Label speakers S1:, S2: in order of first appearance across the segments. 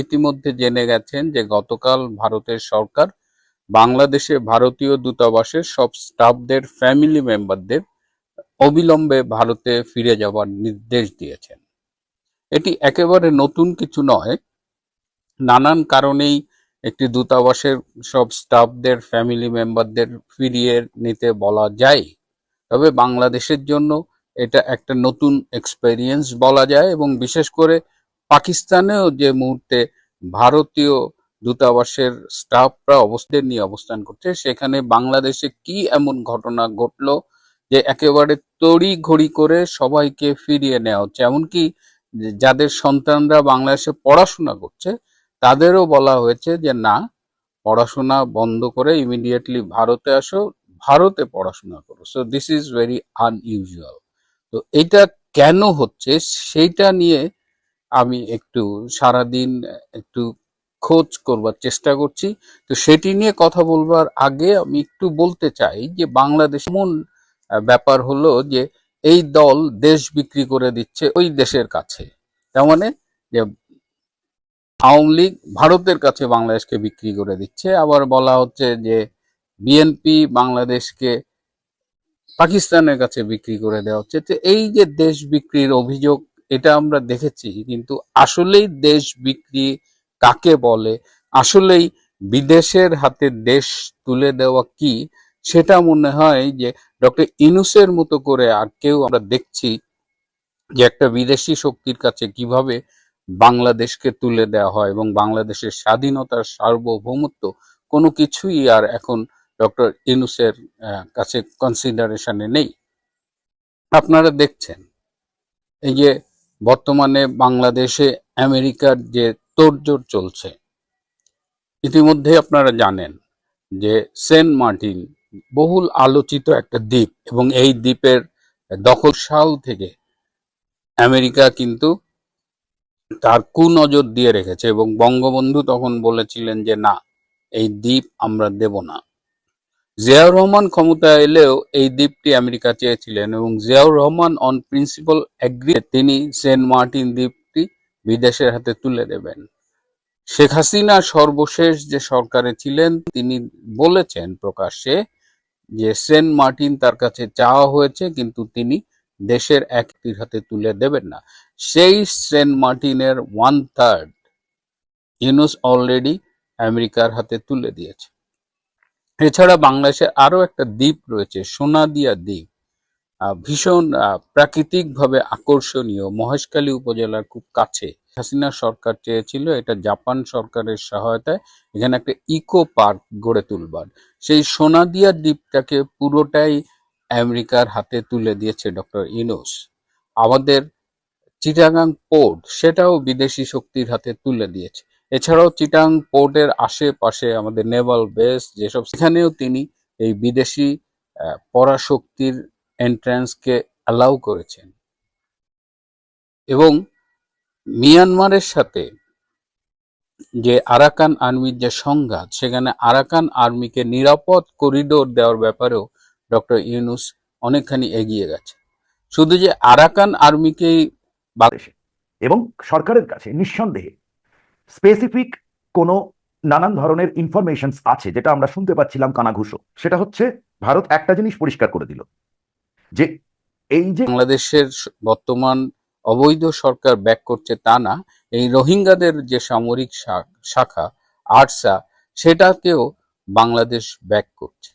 S1: ইতিমধ্যে জেনে গেছেন যে গতকাল ভারতের সরকার বাংলাদেশে ভারতীয় দূতাবাসের সব স্টাফদের ফ্যামিলি মেম্বারদের অবিলম্বে ভারতে ফিরে যাওয়ার নির্দেশ দিয়েছেন। এটি একেবারে নতুন কিছু নয়। নানান কারণেই একটি দূতাবাসের সব স্টাফদের ফ্যামিলি মেম্বারদের ফিরিয়ে নিতে বলা যায়। তবে বাংলাদেশের জন্য এটা একটা নতুন এক্সপেরিয়েন্স বলা যায়, এবং বিশেষ করে পাকিস্তানেও যে মুহূর্তে ভারতীয় দূতাবাসের স্টাফরা অবস্থান নিয়ে অবস্থান করছে, সেখানে বাংলাদেশে কি এমন ঘটনা ঘটলো যে একেবারে তড়ি ঘড়ি করে সবাইকে ফিরিয়ে নেওয়া হচ্ছে। এমনকি যাদের সন্তানরা বাংলাদেশে পড়াশোনা করছে তাদেরও বলা হয়েছে যে না, পড়াশোনা বন্ধ করে ইমিডিয়েটলি ভারতে আসো, ভারতে পড়াশোনা করো। So this is very unusual. তো এটা কেন হচ্ছে সেইটা নিয়ে আমি একটু সারাদিন একটু খোঁজ করবার চেষ্টা করছি। তো সেটি নিয়ে কথা বলবার আগে আমি একটু বলতে চাই যে বাংলাদেশ এমন ব্যাপার হলো যে এই দল দেশ বিক্রি করে দিচ্ছে ওই দেশের কাছে। তার মানে যে আওয়ামী লীগ ভারতের কাছে বাংলাদেশকে বিক্রি করে দিচ্ছে, আবার বলা হচ্ছে যে বিএনপি বাংলাদেশকে পাকিস্তানের কাছে বিক্রি করে দেওয়া হচ্ছে। তো এই যে দেশ বিক্রির অভিযোগ, এটা আমরা দেখেছি, কিন্তু আসলেই দেশ বিক্রি কাকে বলে, আসলেই বিদেশের হাতে দেশ তুলে দেওয়া কি, সেটা মনে হয় যে ডক্টর ইউনূসের মতো করে আর কেউ আমরা দেখছি যে একটা বিদেশি শক্তির কাছে কিভাবে বাংলাদেশকে তুলে দেওয়া হয়, এবং বাংলাদেশের স্বাধীনতার সার্বভৌমত্ব কোনো কিছুই আর এখন ডক্টর ইউনূসের কাছে কনসিডারেশনে নেই। আপনারা দেখছেন এই যে বর্তমানে বাংলাদেশে আমেরিকার যে তোড়জোড় চলছে, ইতিমধ্যে আপনারা জানেন যে সেন্ট মার্টিন বহুল আলোচিত একটা দ্বীপ, এবং এই দ্বীপের দখল সাল থেকে আমেরিকা কিন্তু তার কুনজর দিয়ে রেখেছে, এবং বঙ্গবন্ধু তখন বলেছিলেন যে না, এই দ্বীপ আমরা দেব না। জিয়াউর রহমান ক্ষমতায় এলেও এই দ্বীপটি আমেরিকা চেয়েছিলেন, এবং Ziaur Rahman on principle agree তিনি সেন্ট মার্টিন দ্বীপটি বিদেশের হাতে তুলে দেবেন। শেখ হাসিনা সর্বশেষ যে সরকারে ছিলেন তিনি বলেছেন প্রকাশ্যে যে সেন্ট মার্টিন তার কাছে চাওয়া হয়েছে, কিন্তু তিনি দেশের একটির হাতে তুলে দেবেন না। সেই সেন্ট মার্টিনের 1/3 ইউনূস অলরেডি আমেরিকার হাতে তুলে দিয়েছে। এছাড়া বাংলাদেশে আরো একটা দ্বীপ রয়েছে, সোনাদিয়া দ্বীপ, ভীষণ প্রাকৃতিকভাবে আকর্ষণীয়, মহেশখালী উপজেলার খুব কাছে। হাসিনা সরকার চেয়েছিল এটা জাপান সরকারের সহায়তায় এখানে একটা ইকো পার্ক গড়ে তুলবার। সেই সোনাদিয়া দ্বীপটাকে পুরোটাই আমেরিকার হাতে তুলে দিয়েছে ডক্টর ইউনূস। আমাদের চিটাগাং পোর্ট সেটাও বিদেশি শক্তির হাতে তুলে দিয়েছে। এছাড়াও চিটাং পোর্টের আশেপাশে আমাদের নেভাল বেস যেসব, সেখানেও তিনি এই বিদেশি পরাশক্তির এন্ট্রান্সকে অ্যালাউ করেছেন। এবং মিয়ানমারের সাথে যে আরাকান আর্মির যে সংঘাত, সেখানে আরাকান আর্মিকে নিরাপদ করিডোর দেওয়ার ব্যাপারেও ডক্টর ইউনূস অনেকখানি এগিয়ে গেছে। শুধু যে আরাকান আর্মিকেই
S2: বাংলাদেশে এবং সরকারের কাছে নিঃসন্দেহে স্পেসিফিক কোনো নানান ধরনের ইনফরমেশনস আছে, যেটা আমরা শুনতে পাচ্ছিলাম কানাঘুষো। সেটা হচ্ছে ভারত একটা জিনিস পরিষ্কার করে দিল যে এই যে
S1: বাংলাদেশের বর্তমান অবৈধ সরকার ব্যাক করছে তা না, এই রোহিঙ্গাদের যে সামরিক শাখা আরসা, সেটাকেও বাংলাদেশ ব্যাক করছে।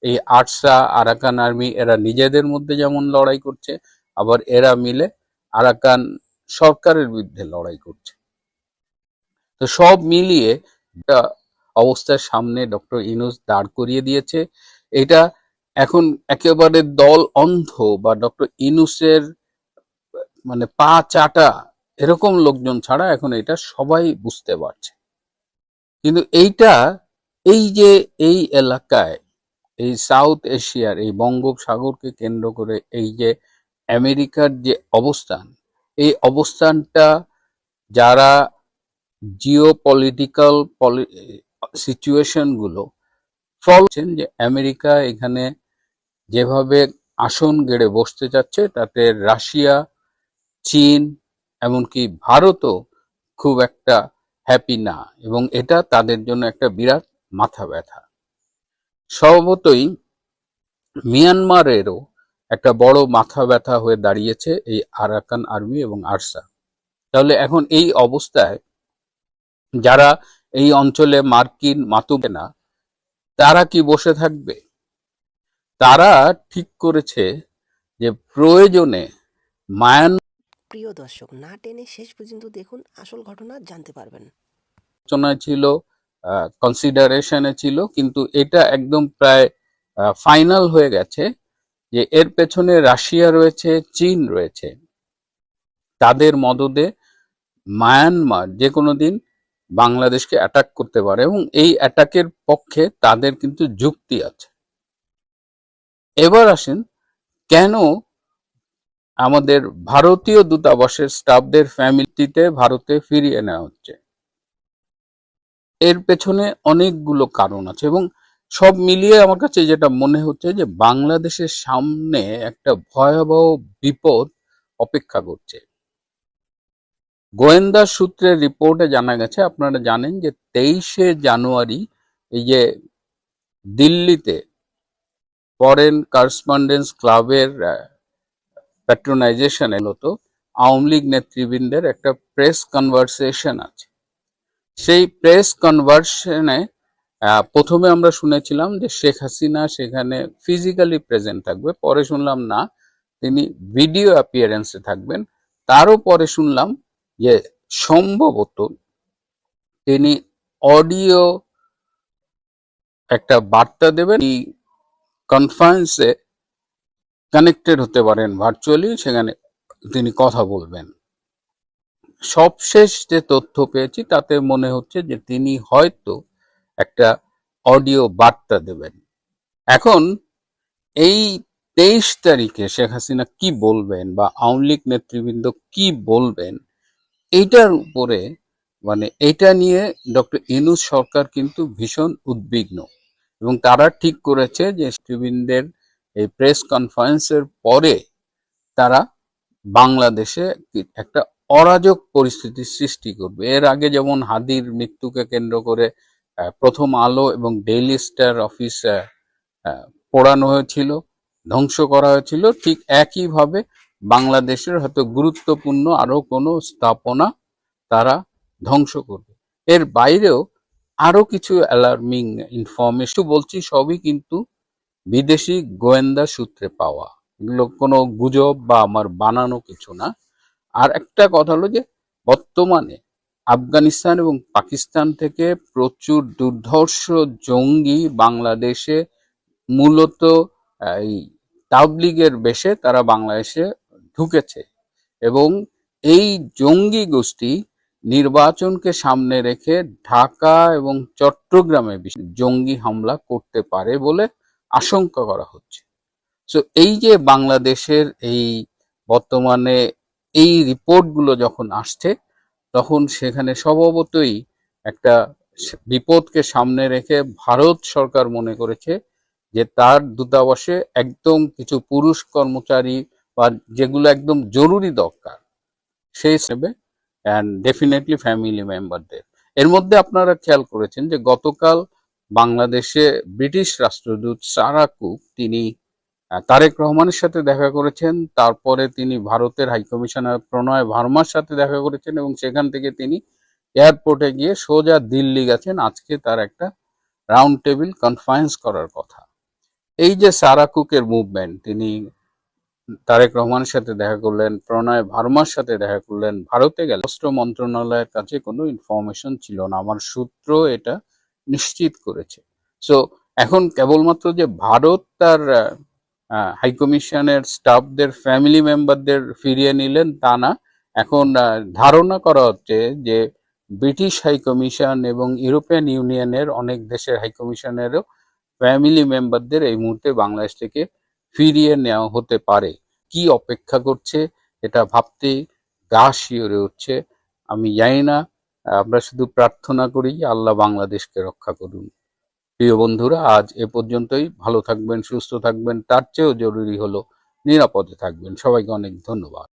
S1: এই আরসা আরাকান আর্মি এরা নিজেদের মধ্যে যেমন লড়াই করছে, আবার এরা মিলে আরাকান সরকারের বিরুদ্ধে লড়াই করছে। তো সব মিলিয়ে একটা অবস্থার সামনে ডক্টর ইউনূস দাঁড় করিয়ে দিয়েছে। এটা এখন একেবারে দল অন্ধ বা ডক্টর ইউনূসের মানে পা চাটা এরকম লোকজন ছাড়া এখন এটা সবাই বুঝতে পারছে। কিন্তু এইটা, এই যে এই এলাকায়, এই সাউথ এশিয়ার এই বঙ্গোপসাগরকে কেন্দ্র করে এই যে আমেরিকার যে অবস্থান, এই অবস্থানটা যারা জিও পলিটিক্যাল সিচুয়েশন গুলো ফলছেন যে আমেরিকা এখানে যেভাবে আসন গেড়ে বসতে যাচ্ছে, তাতে রাশিয়া, চীন, এমনকি ভারতও খুব একটা হ্যাপি না, এবং এটা তাদের জন্য একটা বিরাট মাথা ব্যথা। স্বভাবতই মিয়ানমারেরও একটা বড় মাথা ব্যথা হয়ে দাঁড়িয়েছে এই আরাকান আর্মি এবং আরসা। তাহলে এখন এই অবস্থায় যারা এই অঞ্চলে মার্কিন মাতুবে না, তারা কি বসে থাকবে? তারা ঠিক করেছে যে প্রয়োজনে মায়ানমার
S3: প্রিয় দর্শক, না টেনে শেষ পর্যন্ত দেখুন, আসল ঘটনা জানতে পারবেন।
S1: আলোচনায় ছিল, কনসিডারেশনে ছিল, কিন্তু এটা একদম প্রায় ফাইনাল হয়ে গেছে যে এর পেছনে রাশিয়া রয়েছে, চীন রয়েছে। তাদের মদদে মায়ানমার যে কোনো দিন বাংলাদেশকে অ্যাটাক করতে পারে, এবং এই অ্যাটাকের পক্ষে তাদের কিন্তু যুক্তি আছে। এবার আসেন, কেন আমাদের ভারতীয় দূতাবাসের স্টাফদের ফ্যামিলিতে ভারতে ফিরিয়ে নেওয়া হচ্ছে? এর পেছনে অনেকগুলো কারণ আছে, এবং সব মিলিয়ে আমার কাছে যেটা মনে হচ্ছে যে বাংলাদেশের সামনে একটা ভয়াবহ বিপদ অপেক্ষা করছে। গোয়েন্দা সূত্রের রিপোর্টে জানা গেছে, আপনারা জানেন যে 23শে জানুয়ারি এই যে দিল্লিতে ফরেন করেসপন্ডেন্স ক্লাবের প্যাট্রোনাইজেশনে মূলত আওয়ামী লীগ নেতৃবৃন্দের একটা প্রেস কনভারসেশন আছে। সেই প্রেস কনভারসেশনে প্রথমে আমরা শুনেছিলাম যে শেখ হাসিনা সেখানে ফিজিক্যালি প্রেজেন্ট থাকবে, পরে শুনলাম না, তিনি ভিডিও অ্যাপিয়ারেন্সে থাকবেন। তারও পরে শুনলাম যে সম্ভবত তিনি অডিও একটা বার্তা দেবেন, এই কনফারেন্সে কানেক্টেড হতে পারেন ভার্চুয়ালি, সেখানে তিনি কথা বলবেন। সবশেষ যে তথ্য পেয়েছি তাতে মনে হচ্ছে যে তিনি হয়তো একটা অডিও বার্তা দেবেন। এখন এই 23 তারিখে শেখ হাসিনা কি বলবেন বা আওয়ামী লীগ নেতৃবৃন্দ কি বলবেন, এইটার উপরে এটা নিয়ে ডক্টর ইউনূস সরকার কিন্তু ভীষণ উদ্বিগ্ন, এবং তারা ঠিক করেছে যে নেতৃবৃন্দের এই প্রেস কনফারেন্সের পরে তারা বাংলাদেশে একটা অরাজক পরিস্থিতির সৃষ্টি করবে। এর আগে যেমন হাদির মৃত্যুকে কেন্দ্র করে প্রথম আলো এবং ডেইলি স্টার অফিস পোড়ানো হয়েছিল, ধ্বংস করা হয়েছিল, ঠিক একইভাবে বাংলাদেশের হয়তো গুরুত্বপূর্ণ আরো কোনো স্থাপনা তারা ধ্বংস করবে। এর বাইরেও আরো কিছু অ্যালার্মিং ইনফরমেশন বলছি, সবই কিন্তু বিদেশি গোয়েন্দা সূত্রে পাওয়া, এগুলো কোনো গুজব বা আমার বানানো কিছু না। আর একটা কথা হলো যে বর্তমানে আফগানিস্তান এবং পাকিস্তান থেকে প্রচুর দুর্ধর্ষ জঙ্গি বাংলাদেশে মূলত এই তাবলিগের বেশে তারা বাংলাদেশে ঢুকেছে, এবং এই জঙ্গি গোষ্ঠী নির্বাচনকে সামনে রেখে ঢাকা এবং চট্টগ্রামে জঙ্গি হামলা করতে পারে বলে আশঙ্কা করা হচ্ছে। সো এই যে বাংলাদেশের এই বর্তমানে এই রিপোর্টগুলো যখন আসছে, তখন সেখানে স্বভাবতই একটা বিপদকে সামনে রেখে ভারত সরকার মনে করেছে যে তার দূতাবাসে একদম কিছু পুরুষ কর্মচারী বা যেগুলো একদম জরুরি দরকার সেই হিসেবে, অ্যান্ড ডেফিনেটলি ফ্যামিলি মেম্বারদের। এর মধ্যে আপনারা খেয়াল করেছেন যে গতকাল বাংলাদেশে ব্রিটিশ রাষ্ট্রদূত সারা কুক তিনি তারেক রহমানের সাথে দেখা করেছেন, তারপরে তিনি ভারতের হাইকমিশনার প্রণয় ভার্মার সাথে দেখা করেছেন, এবং সেখান থেকে তিনি এয়ারপোর্টে গিয়ে সোজা দিল্লি গেছেন। আজকে তার একটা রাউন্ড টেবিল কনফারেন্স করার কথা। এই যে সারা কুকের মুভমেন্ট, তিনি তারেক রহমানের সাথে দেখা করলেন, প্রণয় ভার্মার সাথে দেখা করলেন, ভারতে গেলেন, স্বরাষ্ট্র মন্ত্রণালয়ের কাছে কোনো ইনফরমেশন ছিল না, আমার সূত্র এটা নিশ্চিত করেছে। সো এখন কেবলমাত্র যে ভারত তার হাইকমিশনের স্টাফদের ফ্যামিলি মেম্বারদের ফিরিয়ে নিলেন তা না, এখন ধারণা করা হচ্ছে যে ব্রিটিশ হাইকমিশন এবং ইউরোপিয়ান ইউনিয়নের অনেক দেশের হাইকমিশনেরও ফ্যামিলি মেম্বারদের এই মুহূর্তে বাংলাদেশ থেকে ফিরিয়ে নেওয়া হতে পারে। কি অপেক্ষা করছে এটা ভাবতেই গা শিউরে উঠছে। আমি জানি না, আমরা শুধু প্রার্থনা করি আল্লাহ বাংলাদেশকে রক্ষা করুন। প্রিয় বন্ধুরা, আজ এ পর্যন্তই। ভালো থাকবেন, সুস্থ থাকবেন, তার চেয়েও জরুরি হলো নিরাপদে থাকবেন। সবাইকে অনেক ধন্যবাদ।